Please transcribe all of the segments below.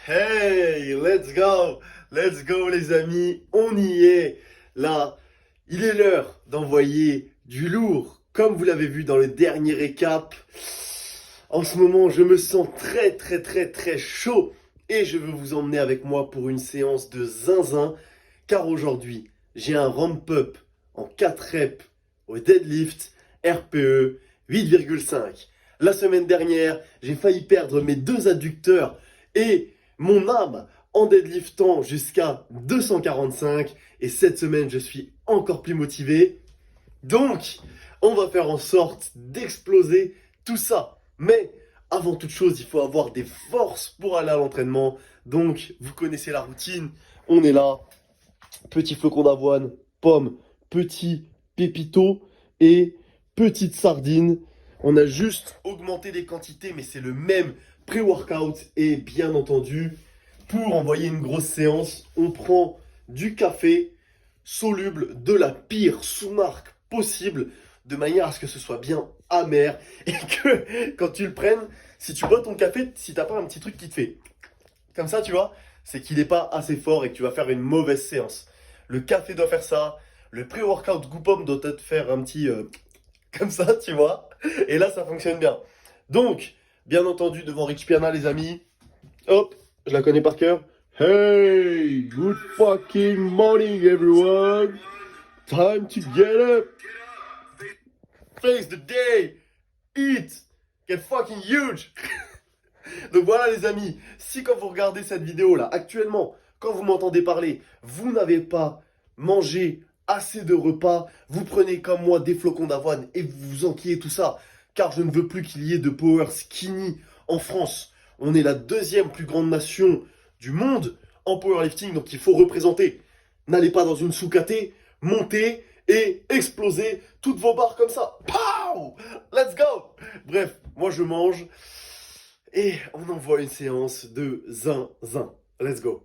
Hey, let's go les amis, on y est. Là, il est l'heure d'envoyer du lourd. Comme vous l'avez vu dans le dernier récap, en ce moment je me sens très chaud et je veux vous emmener avec moi pour une séance de zinzin car aujourd'hui j'ai un ramp-up en 4 reps au deadlift RPE 8,5. La semaine dernière, j'ai failli perdre mes deux adducteurs et mon âme en deadliftant jusqu'à 245 et cette semaine je suis encore plus motivé. Donc, on va faire en sorte d'exploser tout ça. Mais avant toute chose, il faut avoir des forces pour aller à l'entraînement. Donc, vous connaissez la routine. On est là. Petit flocon d'avoine, pomme, petit pépito et petite sardine. On a juste augmenté les quantités, mais c'est le même pré-workout. Et bien entendu, pour envoyer une grosse séance, on prend du café soluble de la pire sous-marque possible, de manière à ce que ce soit bien amer et que quand tu le prennes, si tu bois ton café, si t'as pas un petit truc qui te fait comme ça, tu vois, c'est qu'il n'est pas assez fort et que tu vas faire une mauvaise séance. Le café doit faire ça, le pré-workout goût pomme doit te faire un petit comme ça, tu vois, et là ça fonctionne bien. Donc, bien entendu, devant Rich Piana, les amis, hop, je la connais par cœur. Hey, good fucking morning everyone. Time to get up. Face the day. Eat. Get fucking huge. Donc voilà les amis, si quand vous regardez cette vidéo là, actuellement, quand vous m'entendez parler, vous n'avez pas mangé assez de repas, vous prenez comme moi des flocons d'avoine et vous vous enquillez tout ça, car je ne veux plus qu'il y ait de power skinny en France. On est la deuxième plus grande nation du monde en powerlifting, donc il faut représenter. N'allez pas dans une sous-caté, montez et explosez toutes vos barres comme ça. Pow! Let's go! Bref, moi je mange. Et on envoie une séance de zinzin. Let's go.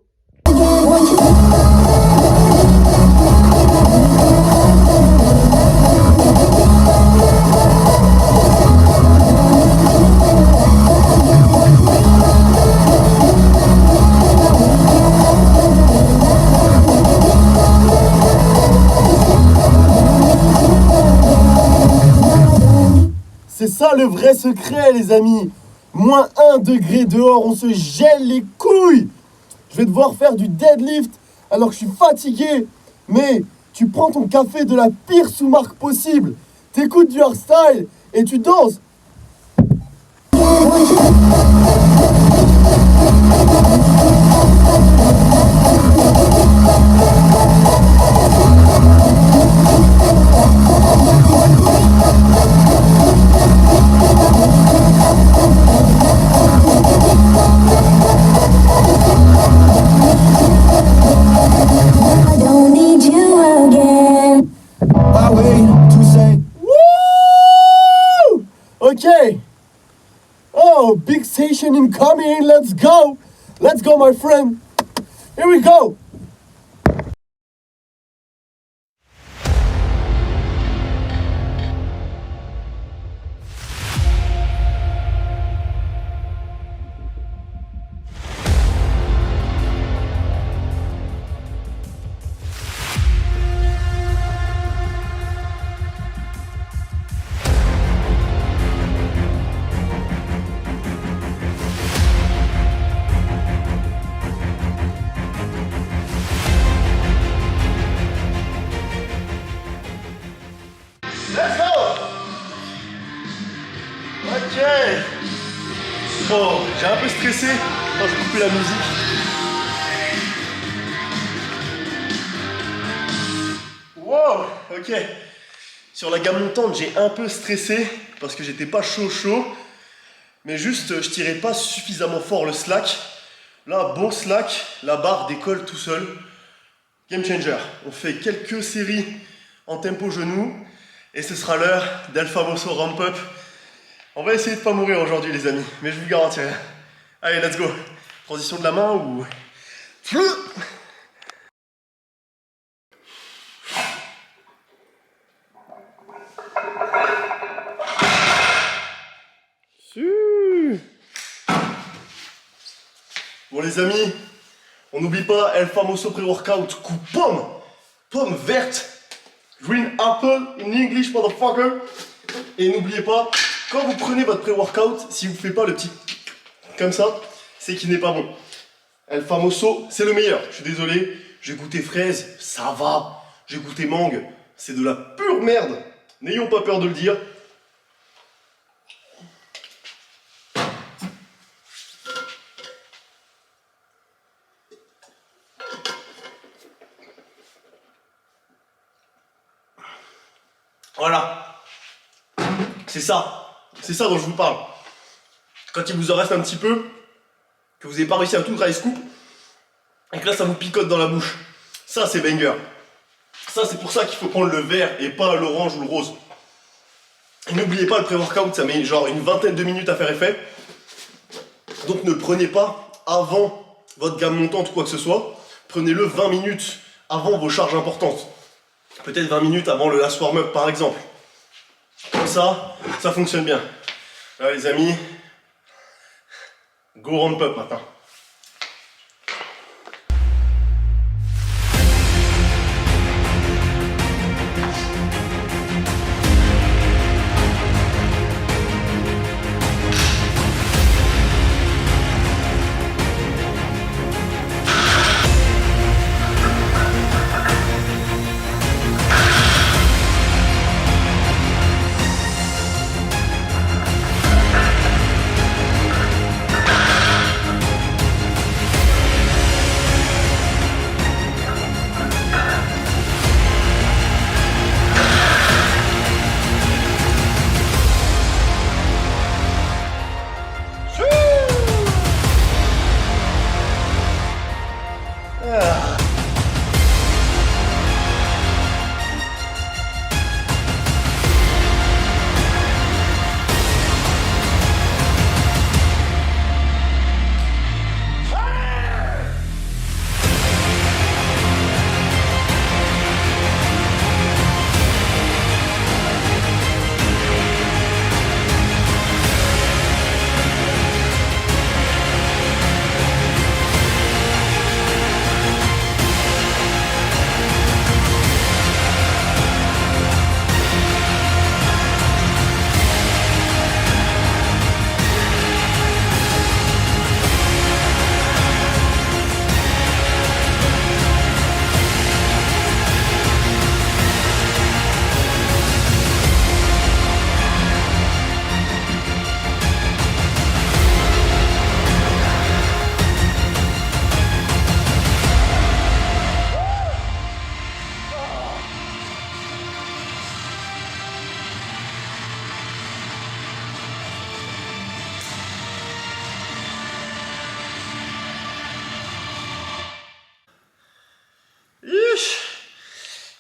C'est ça le vrai secret, les amis. Moins 1 degré dehors, on se gèle les couilles. Je vais devoir faire du deadlift alors que je suis fatigué. Mais tu prends ton café de la pire sous-marque possible. T'écoutes du hardstyle et tu danses. I don't need you again. My way to say, Woo! Okay. Oh, big station incoming. Let's go. Let's go, my friend. Here we go. Let's go. Ok. Bon, j'ai un peu stressé quand j'ai coupé la musique. Wow, ok. Sur la gamme montante, j'ai un peu stressé parce que j'étais pas chaud. Mais juste, je tirais pas suffisamment fort le slack. Là, bon slack, la barre décolle tout seul. Game changer. On fait quelques séries en tempo genou. Et ce sera l'heure d'Alpha Mosso Ramp Up. On va essayer de pas mourir aujourd'hui les amis, mais je vous garantis rien. Allez, let's go. Transition de la main ou... Bon les amis, on n'oublie pas El Famoso Pre-Workout coup pomme. Pomme verte. Green apple in English, motherfucker. Et n'oubliez pas, quand vous prenez votre pré-workout, si vous ne faites pas le petit comme ça, c'est qu'il n'est pas bon. El Famoso, c'est le meilleur. Je suis désolé, j'ai goûté fraise, ça va. J'ai goûté mangue, c'est de la pure merde. N'ayons pas peur de le dire. Voilà. C'est ça dont je vous parle. Quand il vous en reste un petit peu, que vous n'avez pas réussi à tout dry scoop, et que là ça vous picote dans la bouche. Ça c'est banger. Ça c'est pour ça qu'il faut prendre le vert et pas l'orange ou le rose. Et n'oubliez pas le pré-workout, ça met genre une vingtaine de minutes à faire effet. Donc ne prenez pas avant votre gamme montante ou quoi que ce soit. Prenez-le 20 minutes avant vos charges importantes. Peut-être 20 minutes avant le last warm-up par exemple. Comme ça fonctionne bien. Là les amis, go ramp up maintenant.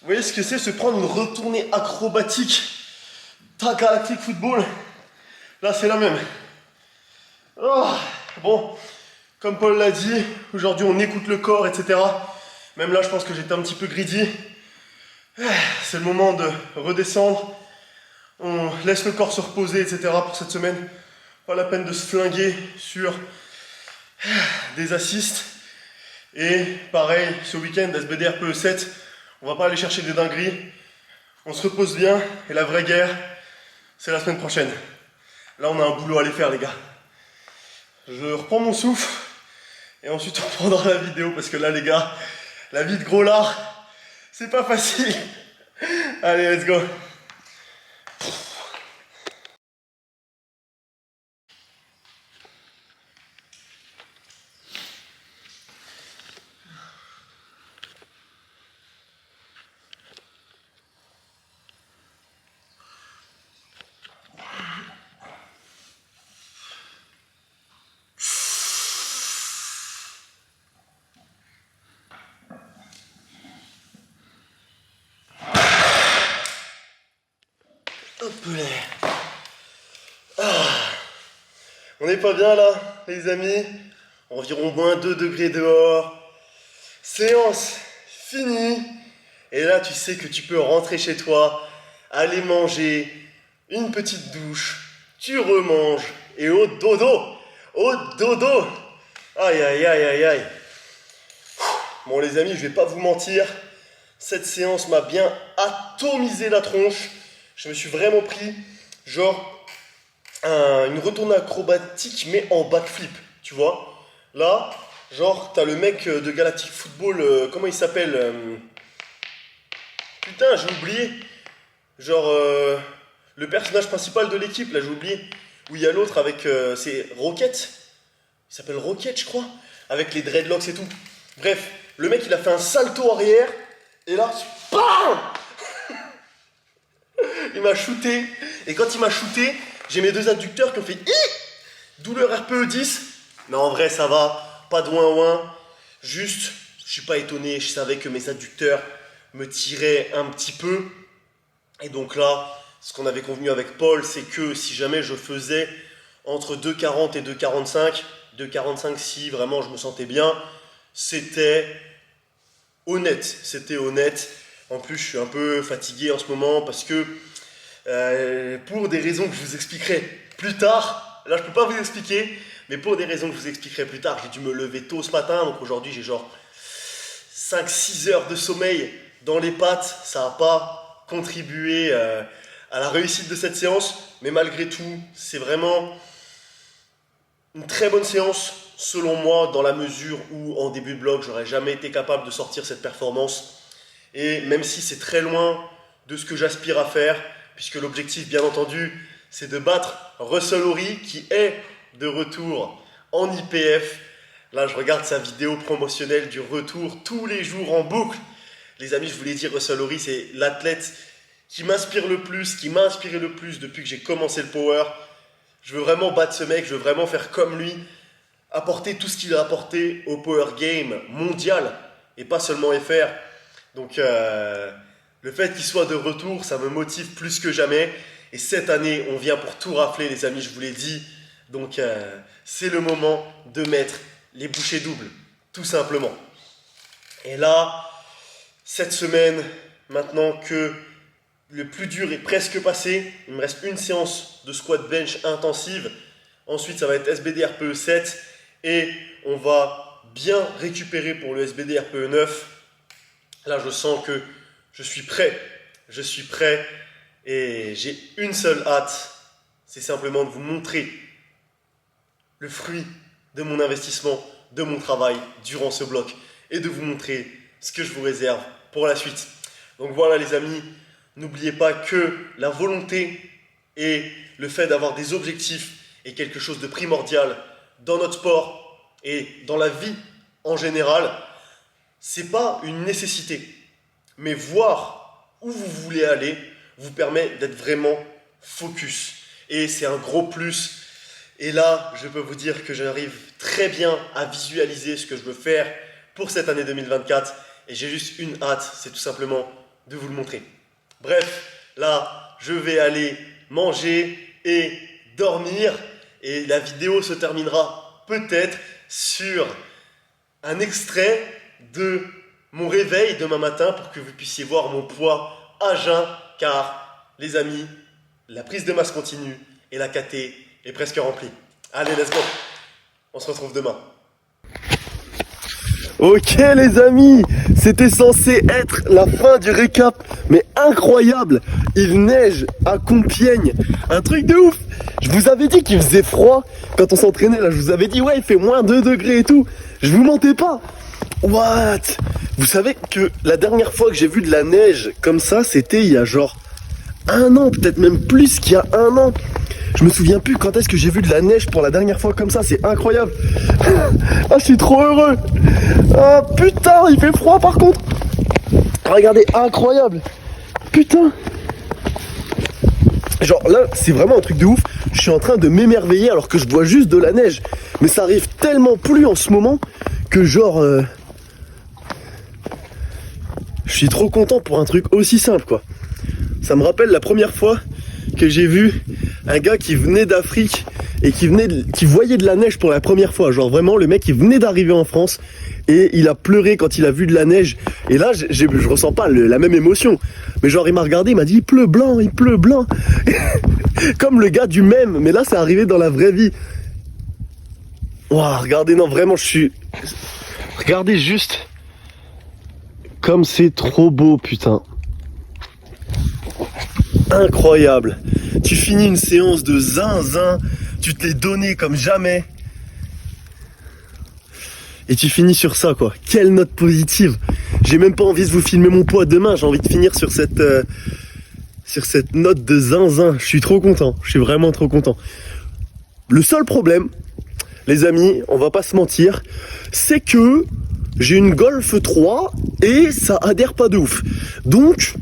Vous voyez ce que c'est se prendre une retournée acrobatique dans Galactic Football? Là c'est la même. Oh, bon, comme Paul l'a dit, aujourd'hui on écoute le corps, etc. Même là je pense que j'étais un petit peu greedy. C'est le moment de redescendre. On laisse le corps se reposer, etc. pour cette semaine. Pas la peine de se flinguer sur des assists. Et pareil, ce week-end, SBDR PE7, on va pas aller chercher des dingueries. On se repose bien. Et la vraie guerre, c'est la semaine prochaine. Là, on a un boulot à aller faire, les gars. Je reprends mon souffle. Et ensuite, on prendra la vidéo. Parce que là, les gars, la vie de gros lard, c'est pas facile. Allez, let's go. Hop là. On n'est pas bien là, les amis. Environ moins 2 degrés dehors. Séance finie. Et là, tu sais que tu peux rentrer chez toi, aller manger, une petite douche, tu remanges et au dodo. Au dodo. Aïe, aïe, aïe, aïe, aïe. Bon les amis, je vais pas vous mentir, cette séance m'a bien atomisé la tronche. Je me suis vraiment pris genre une retournée acrobatique mais en backflip, tu vois. Là, genre t'as le mec de Galactic Football, comment il s'appelle putain, j'ai oublié. Genre le personnage principal de l'équipe, là j'ai oublié. Où il y a l'autre avec, c'est Rocket. Il s'appelle Rocket je crois. Avec les dreadlocks et tout. Bref, le mec il a fait un salto arrière. Et là, BAM il m'a shooté. Et quand il m'a shooté, j'ai mes deux adducteurs qui ont fait douleur RPE 10. Mais en vrai ça va, pas de ouin-ouin. Juste, je suis pas étonné, je savais que mes adducteurs me tiraient un petit peu. Et donc là, ce qu'on avait convenu avec Paul, c'est que si jamais je faisais entre 2,40 et 2,45, 2,45 si vraiment je me sentais bien, c'était honnête. C'était honnête. En plus, je suis un peu fatigué en ce moment parce que pour des raisons que je vous expliquerai plus tard, là je peux pas vous expliquer, mais pour des raisons que je vous expliquerai plus tard, j'ai dû me lever tôt ce matin, donc aujourd'hui j'ai genre 5-6 heures de sommeil dans les pattes, ça n'a pas contribué à la réussite de cette séance, mais malgré tout, c'est vraiment une très bonne séance selon moi, dans la mesure où en début de blog, j'aurais jamais été capable de sortir cette performance, et même si c'est très loin de ce que j'aspire à faire, puisque l'objectif, bien entendu, c'est de battre Russell Horry, qui est de retour en IPF. Là, je regarde sa vidéo promotionnelle du retour tous les jours en boucle. Les amis, je vous l'ai dit, Russell Horry, c'est l'athlète qui m'inspire le plus, qui m'a inspiré le plus depuis que j'ai commencé le power. Je veux vraiment battre ce mec, je veux vraiment faire comme lui, apporter tout ce qu'il a apporté au power game mondial, et pas seulement FR. Donc, le fait qu'il soit de retour, ça me motive plus que jamais. Et cette année, on vient pour tout rafler, les amis, je vous l'ai dit. Donc, c'est le moment de mettre les bouchées doubles, tout simplement. Et là, cette semaine, maintenant que le plus dur est presque passé, il me reste une séance de squat bench intensive. Ensuite, ça va être SBD RPE 7. Et on va bien récupérer pour le SBD RPE 9. Là, je sens que je suis prêt. Je suis prêt. Et j'ai une seule hâte. C'est simplement de vous montrer le fruit de mon investissement, de mon travail durant ce bloc. Et de vous montrer ce que je vous réserve pour la suite. Donc voilà les amis. N'oubliez pas que la volonté et le fait d'avoir des objectifs est quelque chose de primordial dans notre sport et dans la vie en général. C'est pas une nécessité, mais voir où vous voulez aller vous permet d'être vraiment focus. Et c'est un gros plus. Et là, je peux vous dire que j'arrive très bien à visualiser ce que je veux faire pour cette année 2024. Et j'ai juste une hâte, c'est tout simplement de vous le montrer. Bref, là, je vais aller manger et dormir. Et la vidéo se terminera peut-être sur un extrait de mon réveil demain matin pour que vous puissiez voir mon poids à jeun. Car, les amis, la prise de masse continue et la KT est presque remplie. Allez, let's go. On se retrouve demain. Ok les amis, c'était censé être la fin du récap, mais incroyable, il neige à Compiègne, un truc de ouf. Je vous avais dit qu'il faisait froid quand on s'entraînait là, je vous avais dit ouais il fait moins 2 degrés et tout, je vous mentais pas. What? Vous savez que la dernière fois que j'ai vu de la neige comme ça, c'était il y a genre 1 an, peut-être même plus qu'il y a 1 an. Je me souviens plus quand est-ce que j'ai vu de la neige pour la dernière fois comme ça, c'est incroyable. Ah, je suis trop heureux. Ah putain, il fait froid par contre. Regardez, incroyable. Putain. Genre là, c'est vraiment un truc de ouf. Je suis en train de m'émerveiller alors que je vois juste de la neige. Mais ça arrive tellement plus en ce moment que genre... Je suis trop content pour un truc aussi simple quoi. Ça me rappelle la première fois que j'ai vu un gars qui venait d'Afrique et qui voyait de la neige pour la première fois. Genre vraiment le mec il venait d'arriver en France et il a pleuré quand il a vu de la neige. Et là je ressens pas la même émotion. Mais genre il m'a regardé, il m'a dit il pleut blanc, il pleut blanc. Comme le gars du mème, mais là c'est arrivé dans la vraie vie. Waouh, regardez, non, vraiment, regardez juste comme c'est trop beau, putain. Incroyable. Tu finis une séance de zinzin, tu te l'es donné comme jamais. Et tu finis sur ça, quoi. Quelle note positive. J'ai même pas envie de vous filmer mon poids demain, j'ai envie de finir sur cette note de zinzin. Je suis trop content, je suis vraiment trop content. Le seul problème, les amis, on va pas se mentir, c'est que j'ai une Golf 3 et ça adhère pas de ouf. Donc,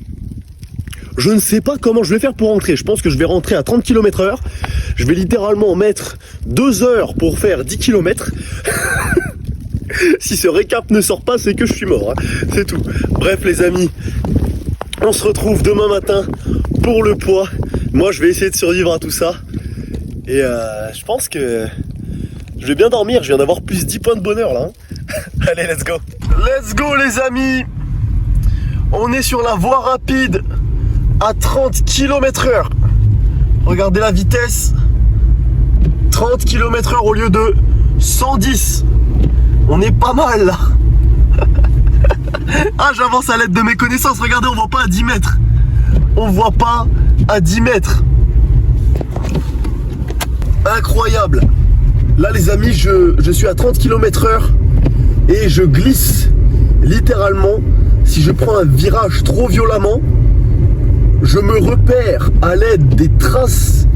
je ne sais pas comment je vais faire pour rentrer. Je pense que je vais rentrer à 30 km/h. Je vais littéralement mettre 2 heures pour faire 10 km. Si ce récap ne sort pas, c'est que je suis mort, hein. C'est tout. Bref les amis, on se retrouve demain matin pour le poids. Moi je vais essayer de survivre à tout ça. Et je pense que je vais bien dormir. Je viens d'avoir plus 10 points de bonheur là, hein. Allez, let's go. Let's go les amis. On est sur la voie rapide à 30 km/h. Regardez la vitesse. 30 km/h au lieu de 110. On est pas mal là. Ah, j'avance à l'aide de mes connaissances. Regardez, on voit pas à 10 mètres. On voit pas à 10 mètres. Incroyable. Là les amis, je suis à 30 km/h et je glisse littéralement. Si je prends un virage trop violemment, je me repère à l'aide des traces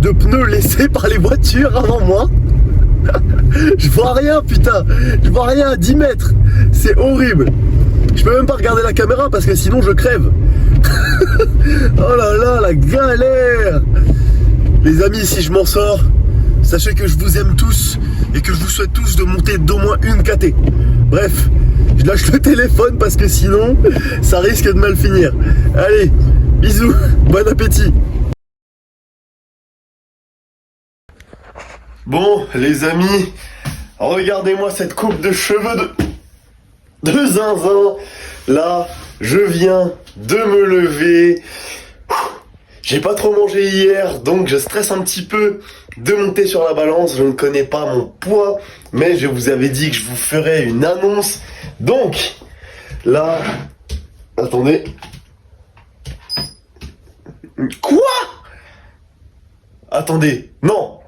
de pneus laissées par les voitures avant moi. Je vois rien, putain. Je vois rien à 10 mètres. C'est horrible. Je peux même pas regarder la caméra parce que sinon je crève. Oh là là, la galère. Les amis, si je m'en sors, sachez que je vous aime tous et que je vous souhaite tous de monter d'au moins une KT. Bref, je lâche le téléphone parce que sinon, ça risque de mal finir. Allez, bisous, bon appétit. Bon, les amis, regardez-moi cette coupe de cheveux de zinzin. Là, je viens de me lever. J'ai pas trop mangé hier, donc je stresse un petit peu de monter sur la balance. Je ne connais pas mon poids, mais je vous avais dit que je vous ferais une annonce. Donc, là, attendez. Quoi? Attendez, non.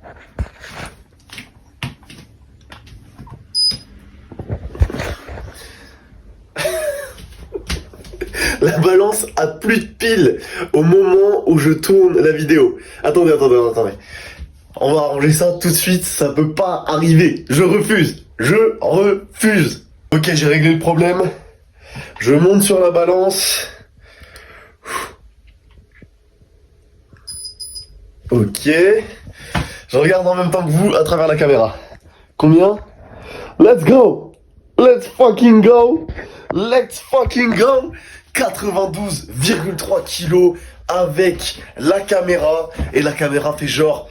La balance a plus de piles au moment où je tourne la vidéo. Attendez. On va arranger ça tout de suite, ça peut pas arriver. Je refuse. Ok, j'ai réglé le problème. Je monte sur la balance. Ok. Je regarde en même temps que vous à travers la caméra. Combien? Let's go! Let's fucking go! 92,3 kilos avec la caméra. Et la caméra fait genre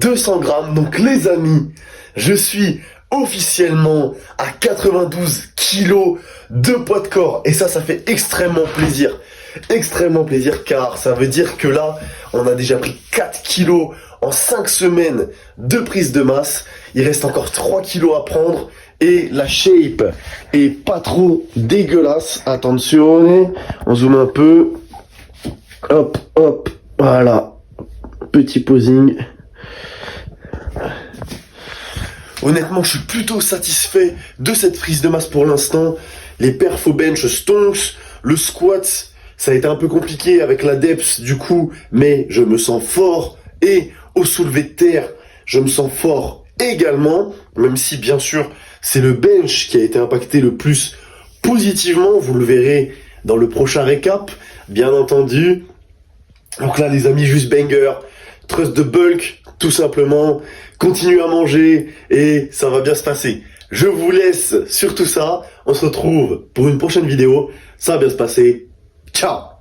200 grammes. Donc les amis, je suis officiellement à 92 kilos de poids de corps. Et ça fait extrêmement plaisir. Extrêmement plaisir car ça veut dire que là, on a déjà pris 4 kilos en 5 semaines de prise de masse. Il reste encore 3 kilos à prendre. Et la shape est pas trop dégueulasse. Attention, on zoome un peu. Hop, hop, voilà. Petit posing. Honnêtement, je suis plutôt satisfait de cette prise de masse pour l'instant. Les perfs au bench stonks. Le squat, ça a été un peu compliqué avec la depth du coup, mais je me sens fort. Et au soulevé de terre, je me sens fort également, même si bien sûr c'est le bench qui a été impacté le plus positivement, vous le verrez dans le prochain récap, bien entendu. Donc là les amis, juste banger, thrust de bulk, tout simplement, continuez à manger et ça va bien se passer. Je vous laisse sur tout ça, on se retrouve pour une prochaine vidéo, ça va bien se passer, ciao.